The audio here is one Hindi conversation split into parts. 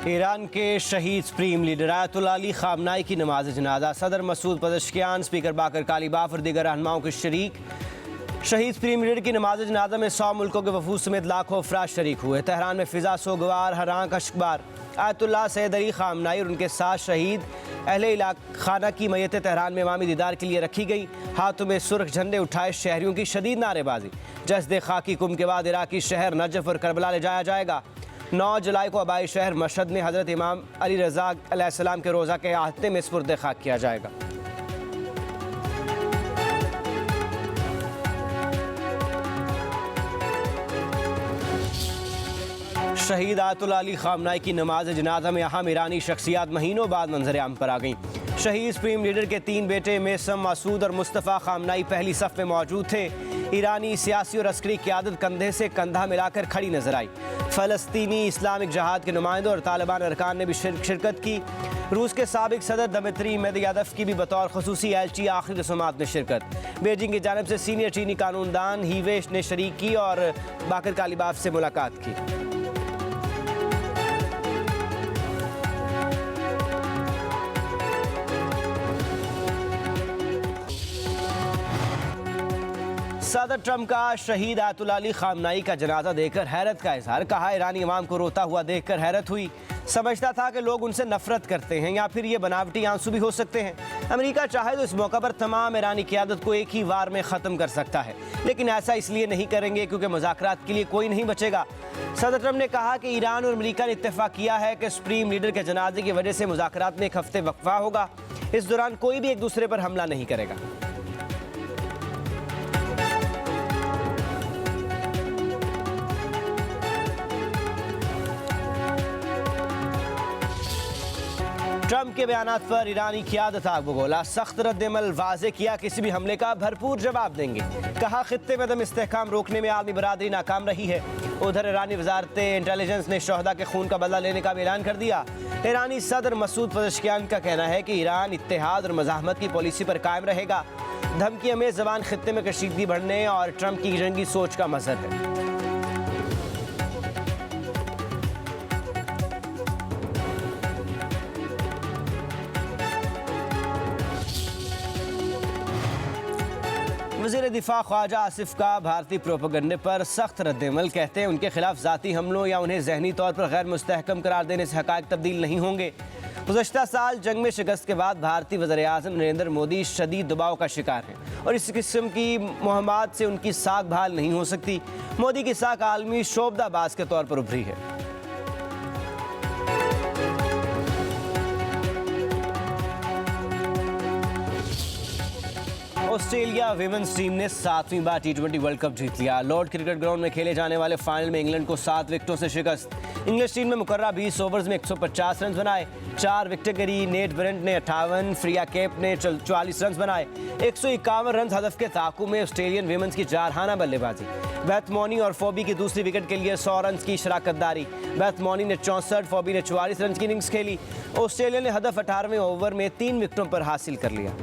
ईरान के शहीद सुप्रीम लीडर आयतुल्लाह अली खामनाई की नमाज जनाजा। सदर मसूद पज़ेश्कियान, स्पीकर बाकर कालीबाफ और दीगर रहनुमाओं के शरीक। शहीद सुप्रीम लीडर की नमाज जनाजा में 100 मुल्कों के वफूद समेत लाखों अफराद शरीक हुए। तेहरान में फिजा सोगवार, हरांक अश्कबार। आयतुल्लाह सैयद अली खामनाई और उनके साथ शहीद अहले खाना की मैयत तेहरान में अवामी दीदार के लिए रखी गई। हाथों में सुर्ख झंडे उठाए शहरियों की शदीद नारेबाजी। जस्द खाकी कुम के बाद इराकी शहर नजफ और करबला ले जाया जाएगा। 9 जुलाई को आबाई शहर मशहद में हज़रत इमाम अली रज़ा अलैहिस्सलाम के रोज़ा के आहते में सुपुर्द खाक किया जाएगा। शहीद आयतुल्लाह अली खामनाई की नमाज जनाजा में अहम ईरानी शख्सियात महीनों बाद मंजर आम पर आ गईं। शहीद सुप्रीम लीडर के 3 बेटे मेसम, मासूद और मुस्तफ़ा खामनाई पहली सफ़ में मौजूद थे। ईरानी सियासी और अस्करी क़यादत कंधे से कंधा मिलाकर खड़ी नजर आई। फ़लस्तीनी इस्लामिक जहाद के नुमाइंदों और तालिबान अरकान ने भी शिरकत की। रूस के साबिक सदर दमित्री मेदयादफ की भी बतौर ख़ुसूसी एलची आखिरी रस्मात में शिरकत। बीजिंग की जानिब से सीनियर चीनी कानूनदान हीवेश ने शरीक की और बाकर कालीबाफ से मुलाकात की। सदर ट्रंप का शहीद आयतुल्लाह अली खामनाई का जनाजा देखकर हैरत का इजहार। कहा, ईरानी अवाम को रोता हुआ देखकर हैरत हुई। समझता था कि लोग उनसे नफरत करते हैं या फिर ये बनावटी आंसू भी हो सकते हैं। अमेरिका चाहे तो इस मौका पर तमाम ईरानी क़यादत को एक ही वार में ख़त्म कर सकता है, लेकिन ऐसा इसलिए नहीं करेंगे क्योंकि मुज़ाकरात के लिए कोई नहीं बचेगा। सदर ट्रंप ने कहा कि ईरान और अमेरिका ने इत्तेफाक किया है कि सुप्रीम लीडर के जनाजे की वजह से मुज़ाकरात में एक हफ्ते वक्फा होगा। इस दौरान कोई भी एक दूसरे पर हमला नहीं करेगा। ट्रंप के बयानात पर ईरानी क़यादत आग बगोला। सख्त रद्द-ए-अमल वाज़े किया, किसी भी हमले का भरपूर जवाब देंगे। कहा, खित्ते में दम इस्तेहकाम रोकने में आलमी बरादरी नाकाम रही है। उधर ईरानी वजारत इंटेलिजेंस ने शहदा के खून का बदला लेने का भी ऐलान कर दिया। ईरानी सदर मसूद पज़ेश्कियान का कहना है कि ईरान इत्तेहाद और मज़ाहमत की पॉलिसी पर कायम रहेगा। धमकी में ज़बान खित्ते में कशीदगी बढ़ने और ट्रंप की जंगी सोच का मज़हर है। वज़ीर दिफा ख्वाजा आसिफ का भारतीय प्रोपेगंडे पर सख्त रद्द-ए-अमल। कहते हैं उनके खिलाफ ज़ाती हमलों या उन्हें जहनी तौर पर गैर मुस्तहकम करार देने से हक़ाइक़ तब्दील नहीं होंगे। गुज़श्ता साल जंग में शिकस्त के बाद भारतीय वज़ीर-ए-आज़म नरेंद्र मोदी शदीद दबाव का शिकार हैं और इस किस्म की मुहम्मत से उनकी साख भाल नहीं हो सकती। मोदी की साख आलमी शोबदाबाज के तौर पर उभरी है। ऑस्ट्रेलिया विमेंस टीम ने 7वीं बार T20 वर्ल्ड कप जीत लिया। लॉर्ड क्रिकेट ग्राउंड में खेले जाने वाले फाइनल में इंग्लैंड को 7 विकेटों से शिकस्त। इंग्लिश टीम ने मुकर्रा 20 ओवर्स में 150 रन बनाए। 4 विकेटें गिरी। नेट ब्रेंट ने 58, फ्रिया केप ने 44 रन बनाए। 151 रन हदफ के ताक़ू में ऑस्ट्रेलियन विमेंस की जारहाना बल्लेबाजी। बेथ मोनी और फॉबी की दूसरी विकेट के लिए 100 रन की शराकतदारी। बेथ मोनी ने 64, फॉबी ने 44 रन की इनिंग्स खेली। ऑस्ट्रेलिया ने हदफ 18वें ओवर में 3 विकेटों पर हासिल कर लिया।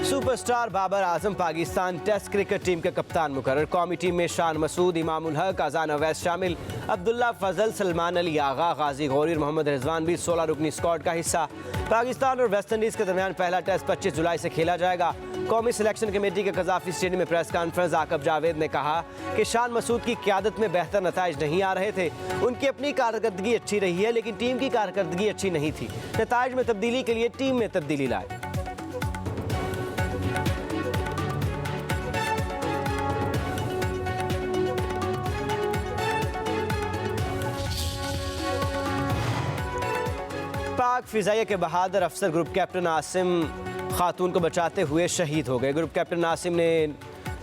Superstar Babar Azam Pakistan test cricket team के कप्तान मुकर्रर। कौमी टीम में शान मसूद, इमामुल हक, अजान अवैस शामिल। अब्दुल्ला फजल, सलमान अली आगा, गाजी गौरी और मोहम्मद रिजवान भी 16 रुकनी स्क्वाड का हिस्सा। पाकिस्तान और वेस्ट इंडीज़ के दरमियान पहला टेस्ट 25 जुलाई से खेला जाएगा। कौमी सिलेक्शन कमेटी के कज़ाफ़ी स्टेडियम में प्रेस कॉन्फ्रेंस आकब जावेद ने कहा कि शान मसूद की क़यादत में बेहतर नताइज नहीं आ रहे थे। उनकी अपनी कारकर्दगी अच्छी रही है, लेकिन टीम की कारकर्दगी अच्छी नहीं थी। नताइज में तब्दीली के लिए टीम में तब्दीली लाए। पाक फ़िज़ाइया के बहादुर अफसर ग्रुप कैप्टन आसिम खातून को बचाते हुए शहीद हो गए। ग्रुप कैप्टन आसिम ने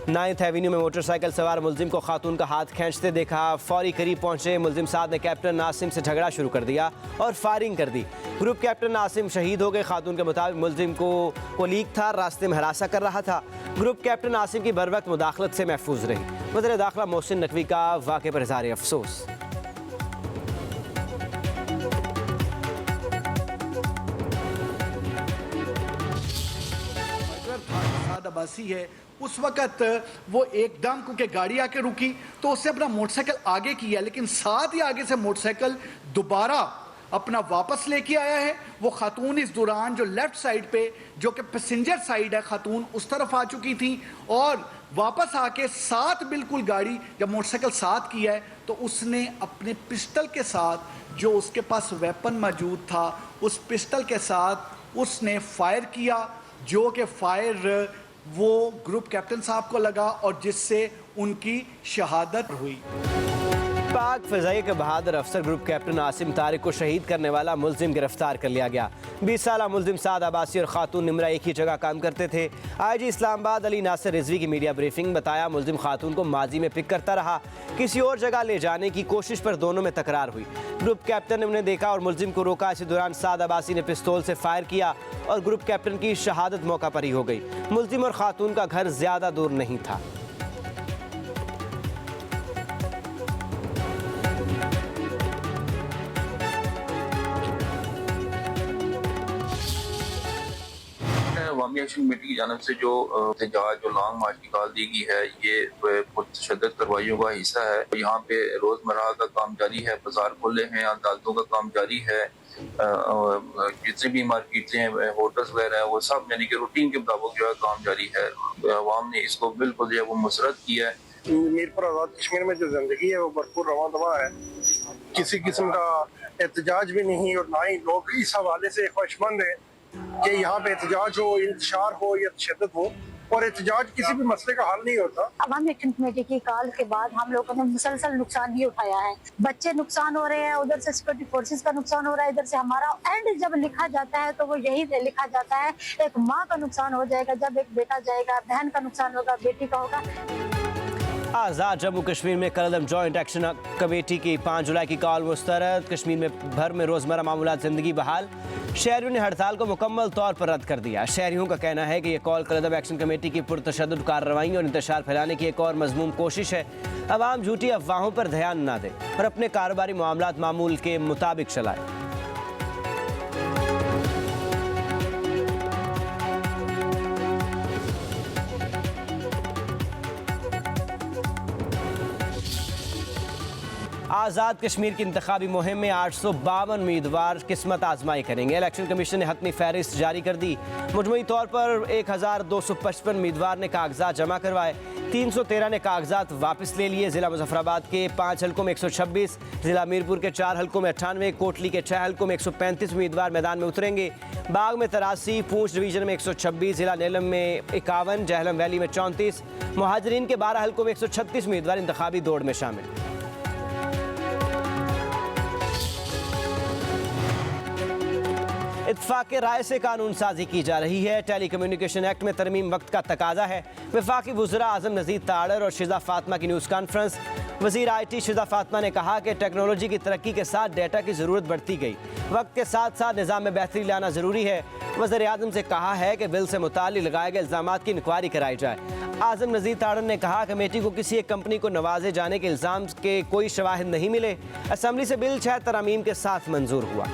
9th एवेन्यू में मोटरसाइकिल सवार मुलजिम को खातून का हाथ खींचते देखा। फौरी करीब पहुंचे मुलजिम साहब ने कैप्टन आसिम से झगड़ा शुरू कर दिया और फायरिंग कर दी। ग्रुप कैप्टन आसिम शहीद हो गए। खातून के मुताबिक मुलजिम को लीक था, रास्ते में हरासा कर रहा था। ग्रुप कैप्टन आसिम की बरवक्त मुदाखलत से महफूज रही। वज़ीर दाखिला मोहसिन नकवी का वाक़े पर इज़हार अफसोस। साद अब्बासी है, उस वक़्त वो एकदम क्योंकि गाड़ी आके रुकी तो उससे अपना मोटरसाइकिल आगे किया, लेकिन साथ ही आगे से मोटरसाइकिल दोबारा अपना वापस लेके आया है। वो खातून इस दौरान जो लेफ्ट साइड पे जो कि पैसेंजर साइड है, खातून उस तरफ आ चुकी थी और वापस आके साथ बिल्कुल गाड़ी जब मोटरसाइकिल साथ किया है तो उसने अपने पिस्टल के साथ जो उसके पास वेपन मौजूद था उस पिस्टल के साथ उसने फायर किया, जो कि फायर वो ग्रुप कैप्टन साहब को लगा और जिससे उनकी शहादत हुई। पाक फ़िज़ाई के बहादुर अफसर ग्रुप कैप्टन आसिम तारिक को शहीद करने वाला मुलजिम गिरफ्तार कर लिया गया। 20 साला मुलजिम साद अब्बासी और खातून निमरा एक ही जगह काम करते थे। IG इस्लामाबाद अली नासिर रिजवी की मीडिया ब्रीफिंग बताया, मुलजिम खातून को माजी में पिक करता रहा, किसी और जगह ले जाने की कोशिश पर दोनों में तकरार हुई। ग्रुप कैप्टन ने उन्हें देखा और मुलजिम को रोका। इसी दौरान साद अब्बासी ने पिस्तौल से फायर किया और ग्रुप कैप्टन की शहादत मौका पर ही हो गई। मुलजिम और खातून का घर ज्यादा दूर नहीं था। अवामी एक्शन कमेटी की जानब से जो एहतजाज जो लॉन्ग मार्च की कॉल दी गई है, ये पुरतशद्दद कार्रवाइयों का हिस्सा है। यहाँ पे रोजमर्रा का काम जारी है, बाजार खुले हैं, अदालतों का काम जारी है, जितनी भी मार्केटें हैं, होटल्स वगैरह है, वो सब यानी कि रूटीन के मुताबिक जो है काम जारी है। अवाम ने इसको बिल्कुल जो है वो मुसरत किया है। मीरपुर आज़ाद कश्मीर में जो जिंदगी है वो भरपूर रवां दवा है, किसी किस्म का एहतजाज भी नहीं और ना ही लोग इस हवाले से ख्वाहिशमंद है कि यहाँ पे एहतजाज हो, इंतशार हो या तशद्दुद हो, और एहतजाज किसी भी मसले का हल नहीं होता। अवामी एक्शन कमेटी की कॉल के बाद हम लोगों ने मुसलसल नुकसान ही उठाया है। बच्चे नुकसान हो रहे हैं, उधर से सिक्योरिटी फोर्सेस का नुकसान हो रहा है, इधर से हमारा एंड जब लिखा जाता है तो वो यही लिखा जाता है, एक माँ का नुकसान हो जाएगा, जब एक बेटा जाएगा, बहन का नुकसान होगा, बेटी का होगा। आज़ाद जम्मू कश्मीर में कलअदम जॉइंट एक्शन कमेटी की 5 जुलाई की कॉल मुस्तरद। कश्मीर में भर में रोज़मर्रा मामूलात ज़िंदगी बहाल। शहरियों ने हड़ताल को मुकम्मल तौर पर रद्द कर दिया। शहरियों का कहना है कि ये कॉल कलअदम एक्शन कमेटी की पुरतशद्दुद कार्रवाई और इंतशार फैलाने की एक और मजमूम कोशिश है। अवाम झूठी अफवाहों पर ध्यान न दे और अपने कारोबारी मामलात मामूल के मुताबिक चलाए। आज़ाद कश्मीर की इंतखाबी मुहिम में 852 उम्मीदवार किस्मत आजमाई करेंगे। इलेक्शन कमीशन ने हतमी फहरिस्त जारी कर दी। मुजमई तौर पर 1255 उम्मीदवार ने कागजात जमा करवाए, 313 ने कागजात वापस ले लिए। ज़िला मुजफ्फराबाद के 5 हल्कों में 126, ज़िला मीरपुर के 4 हल्कों में 98, कोटली के 6 हल्कों में 135 उम्मीदवार मैदान में उतरेंगे। बाग में 83, पूंछ डिवीजन में 126, ज़िला नेलम में 51, जहलम वैली में 34, मुहाजिरीन के 12 हल्कों में 136 उम्मीदवार इंतखाबी दौड़ में शामिल। इत्तफाक़ राय से कानून साजी की जा रही है। टेली कम्युनिकेशन एक्ट में तरमीम वक्त का तकाजा है। वफाकी वज़रा आज़म नज़ीर ताड़र और शिज़ा फ़ातिमा की न्यूज़ कॉन्फ्रेंस। वज़ीर IT शिज़ा फ़ातिमा ने कहा कि टेक्नोलॉजी की तरक्की के साथ डेटा की ज़रूरत बढ़ती गई, वक्त के साथ साथ निज़ाम में बेहतरी लाना ज़रूरी है। वज़ीर आज़म से कहा है कि बिल से मुताल्लिक़ लगाए गए इल्ज़ामात की इंक्वायरी कराई जाए। आज़म नज़ीर ताड़र ने कहा कमेटी को किसी एक कंपनी को नवाजे जाने के इल्ज़ाम के कोई शवाहिद नहीं मिले। असम्बली से बिल 6 तरमीम के साथ मंजूर हुआ।